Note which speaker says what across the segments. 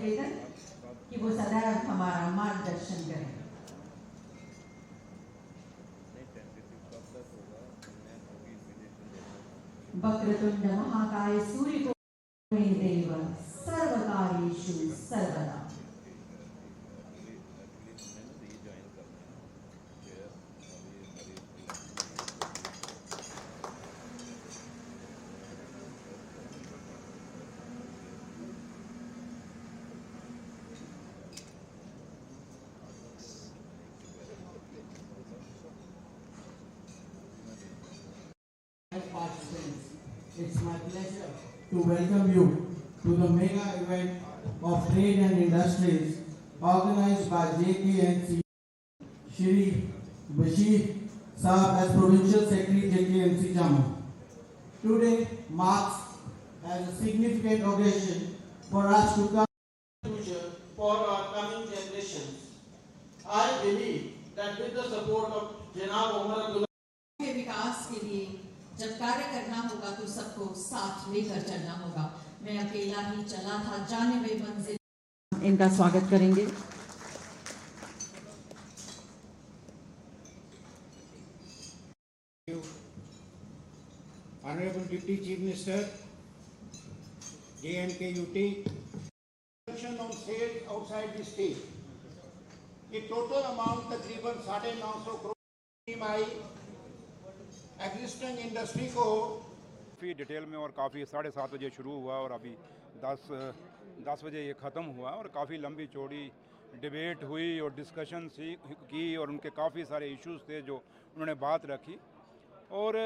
Speaker 1: निवेदन कि वो सदैव हमारा मार्गदर्शन करें। वक्रतुंड महाकाय सूर्यकोटि देव सर्वकार्येषु सर्वदा।
Speaker 2: It's my pleasure to welcome you to the mega event of trade and industries organized by JKNC. Shri Bashir Saab as Provincial Secretary JKNC Jammu. Today marks as a significant occasion for us to come to the future for our coming generations. I believe that with the support of Janab Umar Abdullah
Speaker 1: के विकास के लिए जब कार्य करना होगा तो सबको साथ लेकर चलना होगा। मैं अकेला ही चला था जाने वे मंजिल। इनका स्वागत करेंगे।
Speaker 3: Honorable Deputy Chief Minister, JNKUT, on sales outside the state. ये total amount तकरीबन 950 करोड़ आई एग्जिस्टिंग इंडस्ट्री को
Speaker 4: काफ़ी डिटेल में और काफ़ी 7:30 बजे शुरू हुआ और अभी 10 बजे ये ख़त्म हुआ और काफ़ी लंबी चौड़ी डिबेट हुई और डिस्कशन की और उनके काफ़ी सारे इश्यूज़ थे जो उन्होंने बात रखी और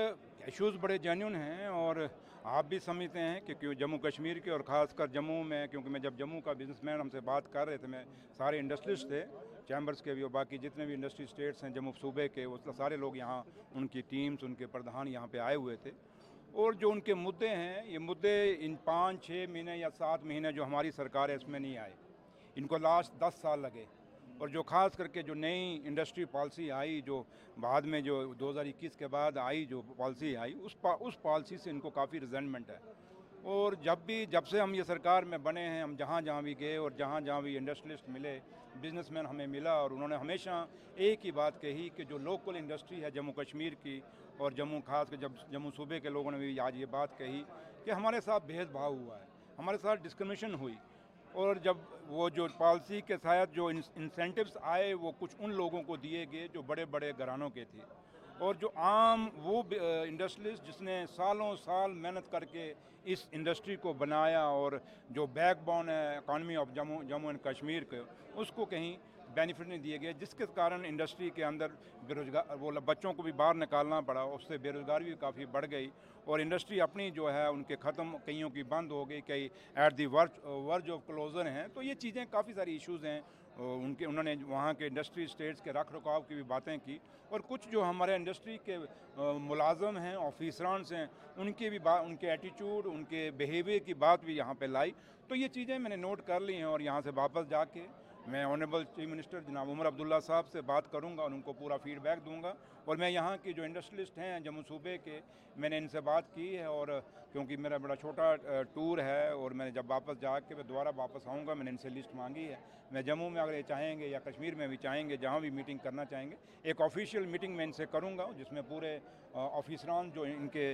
Speaker 4: इश्यूज़ बड़े जेन्युइन हैं और आप भी समझते हैं कि क्यों जम्मू कश्मीर के और ख़ासकर जम्मू में, क्योंकि मैं जब जम्मू का बिजनेसमैन हमसे बात कर रहे थे, मैं सारे इंडस्ट्रिस्ट थे चैम्बर्स के भी और बाकी जितने भी इंडस्ट्री स्टेट्स हैं जम्मू सूबे के, वो सारे लोग यहाँ, उनकी टीम्स, उनके प्रधान यहाँ पे आए हुए थे और जो उनके मुद्दे हैं, ये मुद्दे इन 5-6 महीने या 7 महीने जो हमारी सरकार है इसमें नहीं आए, इनको लास्ट 10 साल लगे और जो ख़ास करके जो नई इंडस्ट्री पॉलिसी आई, जो बाद में जो 2021 के बाद आई जो पॉलिसी आई, उस पॉलिसी से इनको काफ़ी रिजेंटमेंट है और जब से हम ये सरकार में बने हैं, हम जहाँ जहाँ भी गए और जहाँ जहाँ भी इंडस्ट्रियलिस्ट मिले, बिजनेसमैन हमें मिला और उन्होंने हमेशा एक ही बात कही कि जो लोकल इंडस्ट्री है जम्मू कश्मीर की और जम्मू खास कर जम्मू सूबे के लोगों ने भी आज ये बात कही कि हमारे साथ भेदभाव हुआ है, हमारे साथ डिस्क्रिमिनेशन हुई और जब वो जो पॉलिसी के तहत जो इंसेंटिव्स आए वो कुछ उन लोगों को दिए गए जो बड़े बड़े घरानों के थे और जो आम वो इंडस्ट्रियलिस्ट जिसने सालों साल मेहनत करके इस इंडस्ट्री को बनाया और जो बैकबोन है economy of Jammu and Kashmir के, उसको कहीं बेनिफिट नहीं दिए गए, जिसके कारण इंडस्ट्री के अंदर बेरोजगार वो बच्चों को भी बाहर निकालना पड़ा, उससे बेरोजगारी भी काफ़ी बढ़ गई और इंडस्ट्री अपनी जो है उनके ख़त्म, कईयों की बंद हो गई, कई at the verge of closure हैं। तो ये चीज़ें काफ़ी सारी इश्यूज़ हैं उन्होंने वहाँ के इंडस्ट्री स्टेट्स के रख रखाव की भी बातें की और कुछ जो हमारे इंडस्ट्री के मुलाजम हैं, ऑफिसरान्स हैं, उनके भी उनके एटीट्यूड, उनके बिहेवियर की बात भी यहाँ पे लाई। तो ये चीज़ें मैंने नोट कर ली हैं और यहाँ से वापस जाके मैं ऑनरेबल चीफ मिनिस्टर जनाब उमर अब्दुल्ला साहब से बात करूंगा और उनको पूरा फीडबैक दूंगा और मैं यहाँ की जो इंडस्ट्रियलिस्ट हैं जम्मू सूबे के, मैंने इनसे बात की है और क्योंकि मेरा बड़ा छोटा टूर है और मैं जब वापस जाके मैं दोबारा वापस आऊँगा, मैंने इनसे लिस्ट मांगी है। मैं जम्मू में अगर ये चाहेंगे या कश्मीर में भी चाहेंगे, जहाँ भी मीटिंग करना चाहेंगे, एक ऑफिशियल मीटिंग मैं इनसे करूँगा जिसमें पूरे ऑफिसरान जो इनके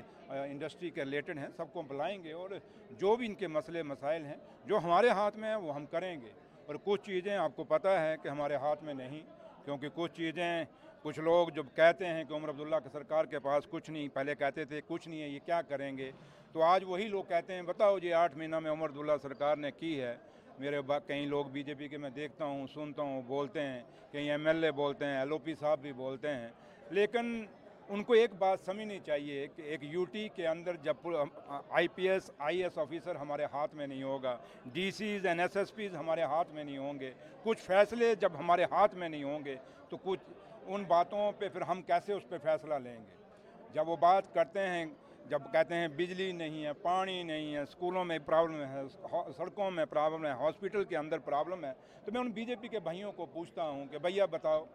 Speaker 4: इंडस्ट्री के रिलेटेड हैं सबको बुलाएँगे और जो भी इनके मसले मसाइल हैं जो हमारे हाथ में हैं वो हम करेंगे और कुछ चीज़ें आपको पता है कि हमारे हाथ में नहीं, क्योंकि कुछ चीज़ें कुछ लोग जब कहते हैं कि उमर अब्दुल्ला की सरकार के पास कुछ नहीं, पहले कहते थे कुछ नहीं है, ये क्या करेंगे, तो आज वही लोग कहते हैं बताओ जी 8 महीना में उमर अब्दुल्ला सरकार ने की है। मेरे कई लोग बीजेपी के मैं देखता हूँ, सुनता हूँ, बोलते हैं, कई एमएलए बोलते हैं, एलओपी साहब भी बोलते हैं, लेकिन उनको एक बात समझनी चाहिए कि एक यूटी के अंदर जब आईपीएस आईएएस ऑफिसर हमारे हाथ में नहीं होगा, डीसीज एंड एसएसपीज हमारे हाथ में नहीं होंगे, कुछ फैसले जब हमारे हाथ में नहीं होंगे तो कुछ उन बातों पे फिर हम कैसे उस पर फैसला लेंगे। जब वो बात करते हैं, जब कहते हैं बिजली नहीं है, पानी नहीं है, स्कूलों में प्रॉब्लम है, सड़कों में प्रॉब्लम है, हॉस्पिटल के अंदर प्रॉब्लम है, तो मैं उन बीजेपी के भाइयों को पूछता हूँ कि भैया बताओ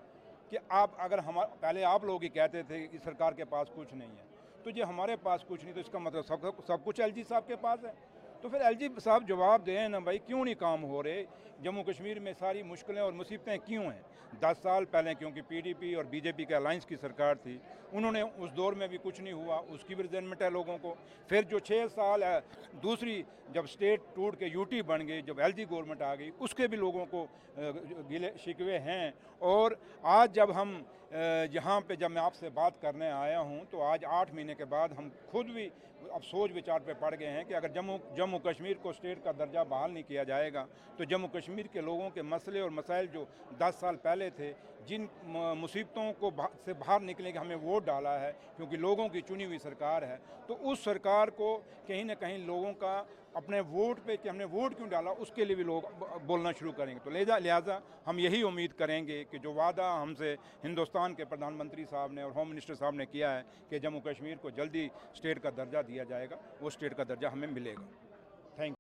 Speaker 4: कि आप अगर पहले आप लोग ही कहते थे कि सरकार के पास कुछ नहीं है, तो ये हमारे पास कुछ नहीं, तो इसका मतलब सब कुछ एलजी साहब के पास है। तो फिर एलजी साहब जवाब दें ना भाई, क्यों नहीं काम हो रहे, जम्मू कश्मीर में सारी मुश्किलें और मुसीबतें क्यों हैं। 10 साल पहले क्योंकि पीडीपी और बीजेपी के अलायंस की सरकार थी, उन्होंने उस दौर में भी कुछ नहीं हुआ, उसकी भी रिजल्टमेंट है लोगों को। फिर जो 6 साल है दूसरी, जब स्टेट टूट के यूटी बन गई, जब एलजी गवर्नमेंट आ गई, उसके भी लोगों को गिले शिकवे हैं। और आज जब हम यहाँ पे जब मैं आपसे बात करने आया हूँ, तो आज 8 महीने के बाद हम खुद भी अब सोच विचार पे पड़ गए हैं कि अगर जम्मू कश्मीर को स्टेट का दर्जा बहाल नहीं किया जाएगा, तो जम्मू कश्मीर के लोगों के मसले और मसाइल जो 10 साल पहले थे, जिन मुसीबतों को से बाहर निकलने के हमें वोट डाला है, क्योंकि लोगों की चुनी हुई सरकार है, तो उस सरकार को कहीं ना कहीं लोगों का अपने वोट पे कि हमने वोट क्यों डाला, उसके लिए भी लोग बोलना शुरू करेंगे। तो लिहाजा हम यही उम्मीद करेंगे कि जो वादा हमसे हिंदुस्तान के प्रधानमंत्री साहब ने और होम मिनिस्टर साहब ने किया है कि जम्मू कश्मीर को जल्दी स्टेट का दर्जा दिया जाएगा, वो स्टेट का दर्जा हमें मिलेगा। Thank you.